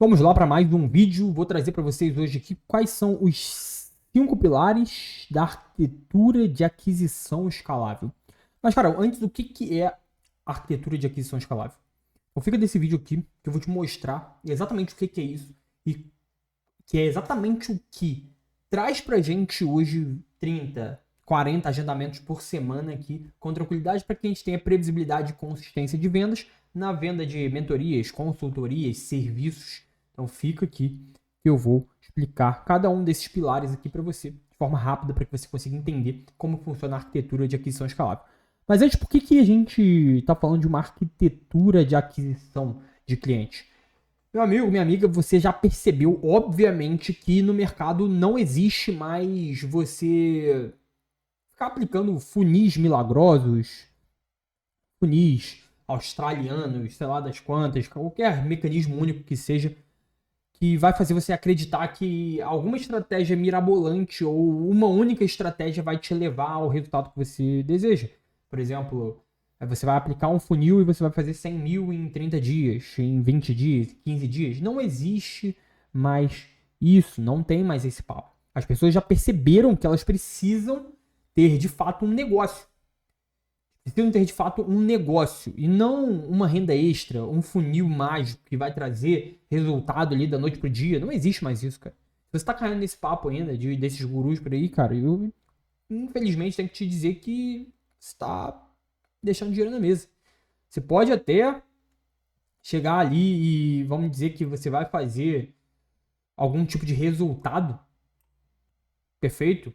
Vamos lá para mais um vídeo. Vou trazer para vocês hoje aqui quais são os 5 pilares da arquitetura de aquisição escalável. Mas, cara, antes, o que é arquitetura de aquisição escalável? Então, fica desse vídeo aqui que eu vou te mostrar exatamente o que é isso e que é exatamente o que traz pra gente hoje 30, 40 agendamentos por semana aqui com tranquilidade para que a gente tenha previsibilidade e consistência de vendas na venda de mentorias, consultorias, serviços. Então fica aqui que eu vou explicar cada um desses pilares aqui para você de forma rápida para que você consiga entender como funciona a arquitetura de aquisição escalável. Mas antes, por que a gente está falando de uma arquitetura de aquisição de cliente? Meu amigo, minha amiga, você já percebeu, obviamente, que no mercado não existe mais você ficar aplicando funis milagrosos, funis australianos, sei lá das quantas, qualquer mecanismo único que seja, que vai fazer você acreditar que alguma estratégia mirabolante ou uma única estratégia vai te levar ao resultado que você deseja. Por exemplo, você vai aplicar um funil e você vai fazer 100 mil em 30 dias, em 20 dias, 15 dias. Não existe mais isso, não tem mais esse papo. As pessoas já perceberam que elas precisam ter de fato um negócio. Precisam ter de fato um negócio e não uma renda extra, um funil mágico que vai trazer resultado ali da noite pro dia. Não existe mais isso, cara. Se você tá caindo nesse papo ainda desses gurus por aí, cara, eu infelizmente tenho que te dizer que você tá deixando dinheiro na mesa. Você pode até chegar ali e vamos dizer que você vai fazer algum tipo de resultado perfeito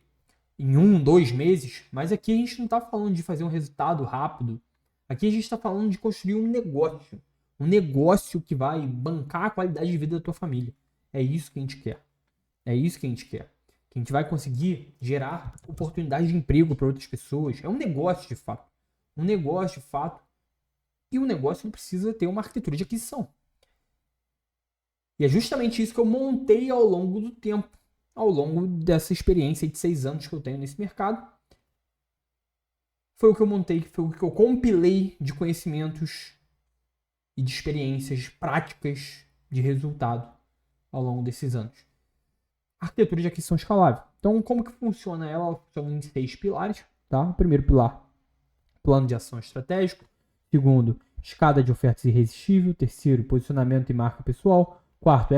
em 1, 2 meses, mas aqui a gente não está falando de fazer um resultado rápido. Aqui a gente está falando de construir um negócio que vai bancar a qualidade de vida da tua família. É isso que a gente quer. É isso que a gente quer. Que a gente vai conseguir gerar oportunidade de emprego para outras pessoas. É um negócio de fato. Um negócio de fato. E o negócio não precisa ter uma arquitetura de aquisição. E é justamente isso que eu montei ao longo do tempo. Ao longo dessa experiência de 6 anos que eu tenho nesse mercado. Foi o que eu montei, foi o que eu compilei de conhecimentos e de experiências práticas de resultado ao longo desses anos. Arquitetura de aquisição escalável. Então, como que funciona ela? Ela funciona em 6 pilares. Tá? O primeiro pilar, plano de ação estratégico. Segundo, escada de ofertas irresistível. Terceiro, posicionamento e marca pessoal. Quarto,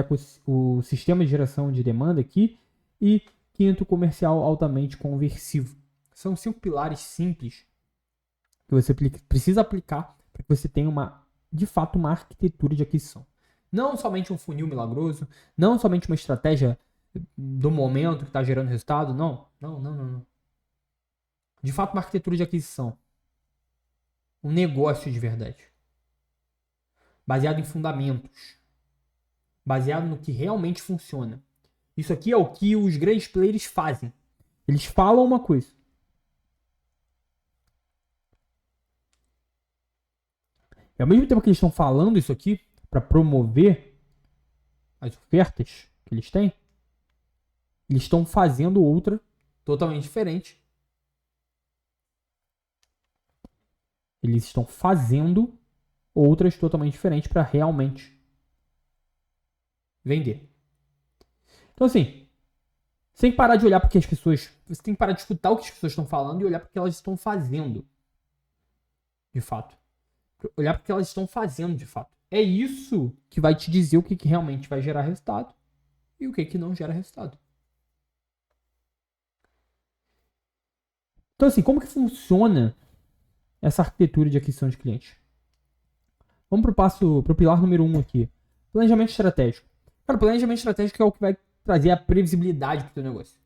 o sistema de geração de demanda aqui. E quinto, comercial altamente conversivo. São 5 pilares simples que você precisa aplicar para que você tenha de fato uma arquitetura de aquisição. Não somente um funil milagroso, não somente uma estratégia do momento que está gerando resultado, não. De fato, uma arquitetura de aquisição. Um negócio de verdade. Baseado em fundamentos. Baseado no que realmente funciona. Isso aqui é o que os grandes players fazem. Eles falam uma coisa. E ao mesmo tempo que eles estão falando isso aqui, para promover as ofertas que eles têm, eles estão fazendo outra totalmente diferente. Eles estão fazendo outras totalmente diferentes para realmente vender. Então, assim, você tem que parar de olhar para que as pessoas... Você tem que parar de escutar o que as pessoas estão falando e olhar para o que elas estão fazendo. De fato. Olhar para o que elas estão fazendo, de fato. É isso que vai te dizer o que realmente vai gerar resultado e o que não gera resultado. Então, assim, como que funciona essa arquitetura de aquisição de clientes? Vamos pro pilar número 1 aqui. Planejamento estratégico. Cara, o planejamento estratégico é o que vai trazer a previsibilidade para o teu negócio.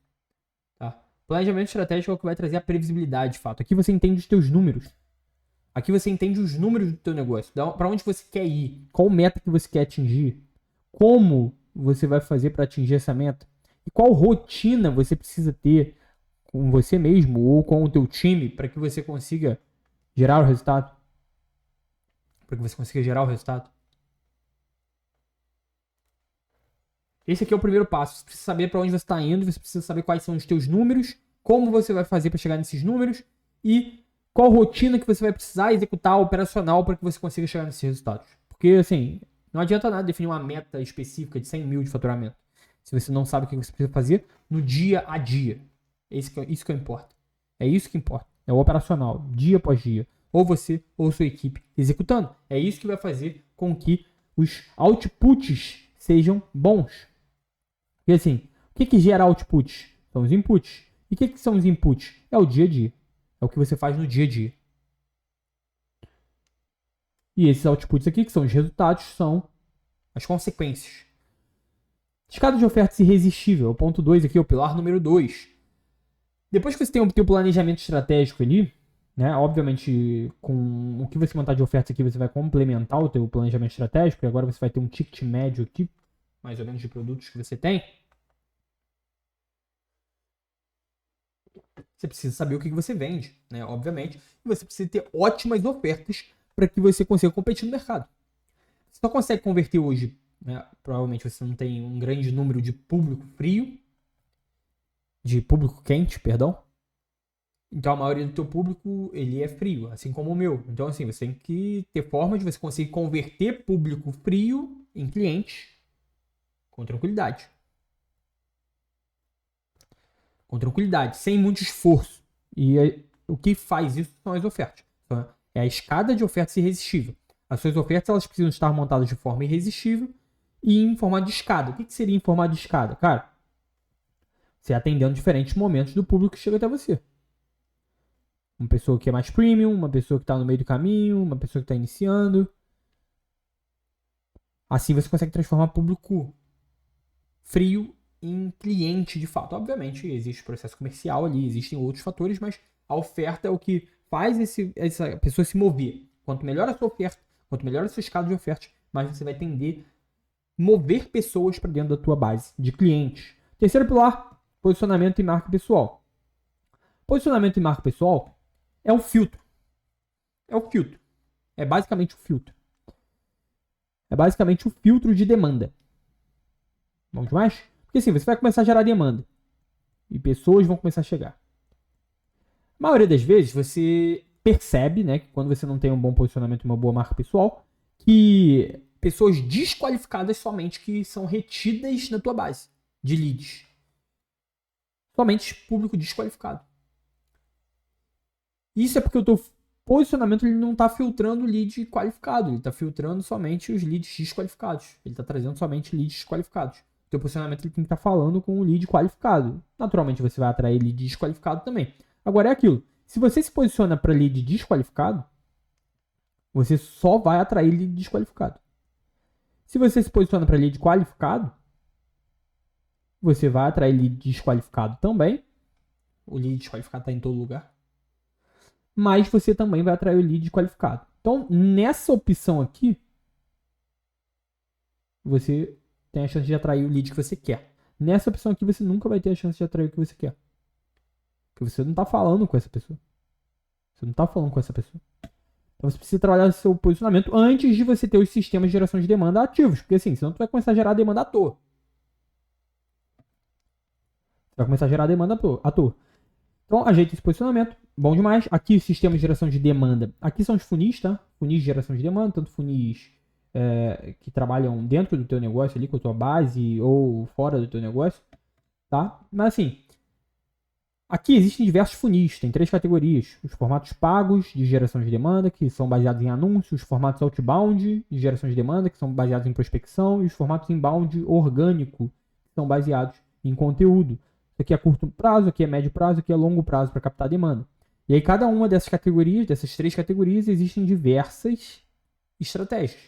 Tá? Planejamento estratégico é o que vai trazer a previsibilidade, de fato. Aqui você entende os teus números. Aqui você entende os números do teu negócio. Para onde você quer ir. Qual meta que você quer atingir. Como você vai fazer para atingir essa meta. E qual rotina você precisa ter com você mesmo ou com o teu time para que você consiga gerar o resultado. Esse aqui é o primeiro passo. Você precisa saber para onde você está indo, você precisa saber quais são os teus números, como você vai fazer para chegar nesses números e qual rotina que você vai precisar executar operacional para que você consiga chegar nesses resultados. Porque, assim, Não adianta nada definir uma meta específica de 100 mil de faturamento, se você não sabe o que você precisa fazer no dia a dia. Isso que importa. É isso que importa. É o operacional, dia após dia. Ou você ou sua equipe executando. É isso que vai fazer com que os outputs sejam bons. E assim, o que gera outputs? São os inputs. E o que são os inputs? É o dia a dia. É o que você faz no dia a dia. E esses outputs aqui, que são os resultados, são as consequências. Escada de ofertas irresistível. O ponto 2 aqui é o pilar número 2. Depois que você tem o teu planejamento estratégico ali, né? Obviamente, com o que você montar de ofertas aqui, você vai complementar o teu planejamento estratégico. E agora você vai ter um ticket médio aqui, mais ou menos, de produtos que você tem. Você precisa saber o que você vende, né? Obviamente. E você precisa ter ótimas ofertas para que você consiga competir no mercado. Você só consegue converter hoje, né? Provavelmente você não tem um grande número de público frio, de público quente, perdão. Então a maioria do teu público, ele é frio, assim como o meu. Então assim, você tem que ter forma de você conseguir converter público frio em clientes com tranquilidade. Com tranquilidade, sem muito esforço. E o que faz isso são as ofertas. Então, é a escada de ofertas irresistível. As suas ofertas, elas precisam estar montadas de forma irresistível e em formato de escada. O que seria em formato de escada? Cara, você atendendo diferentes momentos do público que chega até você. Uma pessoa que é mais premium, uma pessoa que está no meio do caminho, uma pessoa que está iniciando. Assim você consegue transformar público frio em cliente de fato. Obviamente existe processo comercial ali, existem outros fatores, mas a oferta é o que faz essa pessoa se mover. Quanto melhor a sua oferta, quanto melhor a sua escala de ofertas, mais você vai tender a mover pessoas para dentro da tua base de clientes. Terceiro pilar, posicionamento e marca pessoal. Posicionamento e marca pessoal é um filtro. É o filtro. É basicamente o filtro. É basicamente o filtro de demanda. Vamos mais? Porque assim, você vai começar a gerar demanda. E pessoas vão começar a chegar. A maioria das vezes, você percebe, né, que quando você não tem um bom posicionamento e uma boa marca pessoal, que pessoas desqualificadas somente que são retidas na tua base de leads. Somente público desqualificado. Isso é porque o teu posicionamento ele não está filtrando lead qualificado. Ele está filtrando somente os leads desqualificados. Ele está trazendo somente leads desqualificados. O teu posicionamento ele tem que estar falando com o lead qualificado. Naturalmente você vai atrair lead desqualificado também. Agora é aquilo. Se você se posiciona para lead desqualificado, você só vai atrair lead desqualificado. Se você se posiciona para lead qualificado, você vai atrair lead desqualificado também. O lead desqualificado está em todo lugar. Mas você também vai atrair o lead qualificado. Então, nessa opção aqui, você tem a chance de atrair o lead que você quer. Nessa opção aqui, você nunca vai ter a chance de atrair o que você quer. Porque você não está falando com essa pessoa. Você não está falando com essa pessoa. Então, você precisa trabalhar o seu posicionamento antes de você ter os sistemas de geração de demanda ativos. Porque assim, senão tu vai começar a gerar demanda à toa. Você vai começar a gerar demanda à toa. Então, ajeita esse posicionamento. Bom demais. Aqui, o sistema de geração de demanda. Aqui são os funis, tá? Funis de geração de demanda. Tanto funis que trabalham dentro do teu negócio ali, com a tua base, ou fora do teu negócio, tá? Mas assim, aqui existem diversos funis. Tem 3 categorias. Os formatos pagos de geração de demanda, que são baseados em anúncios. Os formatos outbound de geração de demanda, que são baseados em prospecção. E os formatos inbound orgânico, que são baseados em conteúdo. Isso aqui é curto prazo, aqui é médio prazo, aqui é longo prazo para captar demanda. E aí cada uma dessas categorias, dessas 3 categorias, existem diversas estratégias.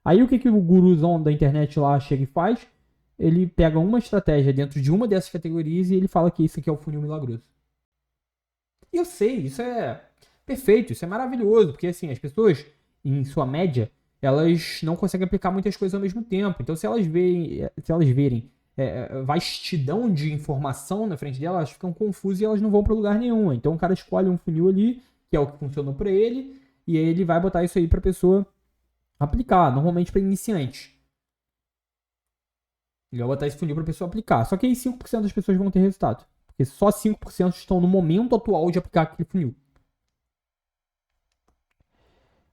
Aí o que o guruzão da internet lá chega e faz? Ele pega uma estratégia dentro de uma dessas categorias e ele fala que isso aqui é o funil milagroso. E eu sei, isso é perfeito, isso é maravilhoso, porque assim, as pessoas, em sua média, elas não conseguem aplicar muitas coisas ao mesmo tempo. Então se elas verem vastidão de informação na frente dela, elas ficam confusas e elas não vão para lugar nenhum. Então o cara escolhe um funil ali, que é o que funcionou para ele, e aí ele vai botar isso aí para a pessoa aplicar, normalmente para iniciante. Ele vai botar esse funil para a pessoa aplicar. Só que aí 5% das pessoas vão ter resultado, porque só 5% estão no momento atual de aplicar aquele funil.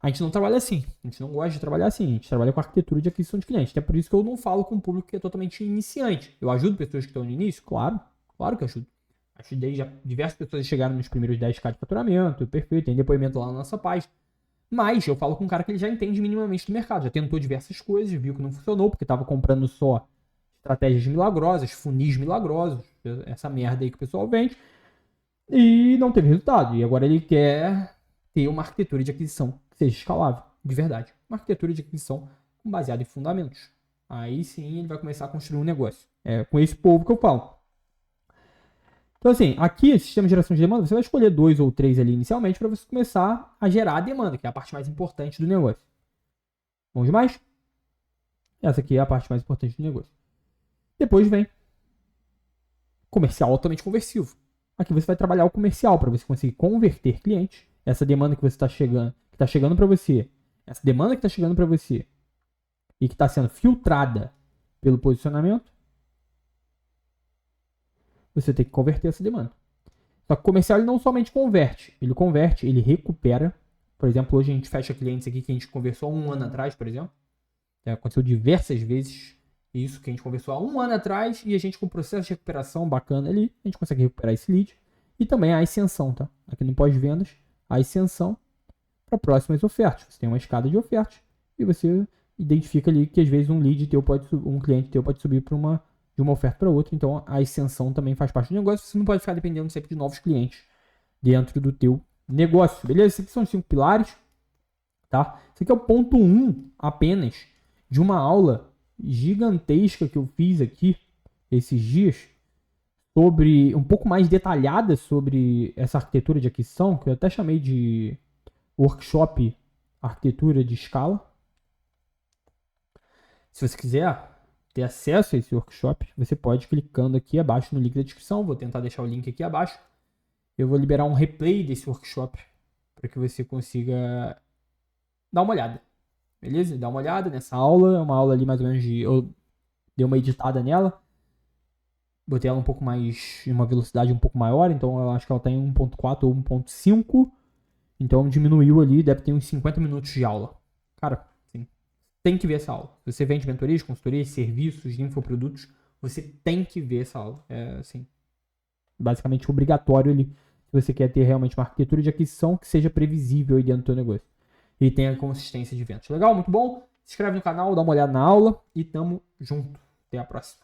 A gente não trabalha assim. A gente não gosta de trabalhar assim. A gente trabalha com arquitetura de aquisição de clientes. Até por isso que eu não falo com um público que é totalmente iniciante. Eu ajudo pessoas que estão no início? Claro. Claro que eu ajudo. Ajudei já diversas pessoas a chegarem nos primeiros 10k de faturamento. Perfeito. Tem depoimento lá na nossa página. Mas eu falo com um cara que ele já entende minimamente do mercado. Já tentou diversas coisas, viu que não funcionou, porque estava comprando só estratégias milagrosas, funis milagrosos. Essa merda aí que o pessoal vende. E não teve resultado. E agora ele quer ter uma arquitetura de aquisição que seja escalável, de verdade. Uma arquitetura de aquisição baseada em fundamentos. Aí sim ele vai começar a construir um negócio. É com esse povo que eu falo. Então assim, aqui, sistema de geração de demanda, você vai escolher 2 ou 3 ali inicialmente para você começar a gerar a demanda, que é a parte mais importante do negócio. Bom demais? Essa aqui é a parte mais importante do negócio. Depois vem comercial altamente conversivo. Aqui você vai trabalhar o comercial para você conseguir converter clientes. Essa demanda que você está chegando, que está chegando para você, essa demanda que está chegando para você e que está sendo filtrada pelo posicionamento, você tem que converter essa demanda. Só que o comercial ele não somente converte, ele recupera. Por exemplo, hoje a gente fecha clientes aqui que a gente conversou há um ano atrás, por exemplo. Aconteceu diversas vezes isso, que a gente conversou há um ano atrás e a gente com um processo de recuperação bacana ali, a gente consegue recuperar esse lead. E também a ascensão, tá? Aqui no pós-vendas, a ascensão para próximas ofertas. Você tem uma escada de ofertas e você identifica ali que às vezes um lead teu um cliente teu pode subir para de uma oferta para outra. Então a ascensão também faz parte do negócio. Você não pode ficar dependendo sempre de novos clientes dentro do teu negócio, beleza? Esses aqui são os 5 pilares, tá? Esse aqui é o ponto 1 apenas de uma aula gigantesca que eu fiz aqui esses dias, sobre um pouco mais detalhada sobre essa arquitetura de aquisição, que eu até chamei de workshop arquitetura de escala. Se você quiser ter acesso a esse workshop, você pode clicando aqui abaixo no link da descrição. Vou tentar deixar o link aqui abaixo. Eu vou liberar um replay desse workshop para que você consiga dar uma olhada. Beleza? Dá uma olhada nessa aula. É uma aula ali mais ou menos de... Eu dei uma editada nela. Botei ela um pouco mais... em uma velocidade um pouco maior. Então eu acho que ela tá em 1.4 ou 1.5. Então diminuiu ali. Deve ter uns 50 minutos de aula. Cara, assim, tem que ver essa aula. Se você vende mentorias, consultorias, serviços, infoprodutos, você tem que ver essa aula. É assim... basicamente obrigatório ali. Se você quer ter realmente uma arquitetura de aquisição que seja previsível aí dentro do seu negócio. E tenha consistência de vendas. Legal? Muito bom? Se inscreve no canal, dá uma olhada na aula e tamo junto. Até a próxima.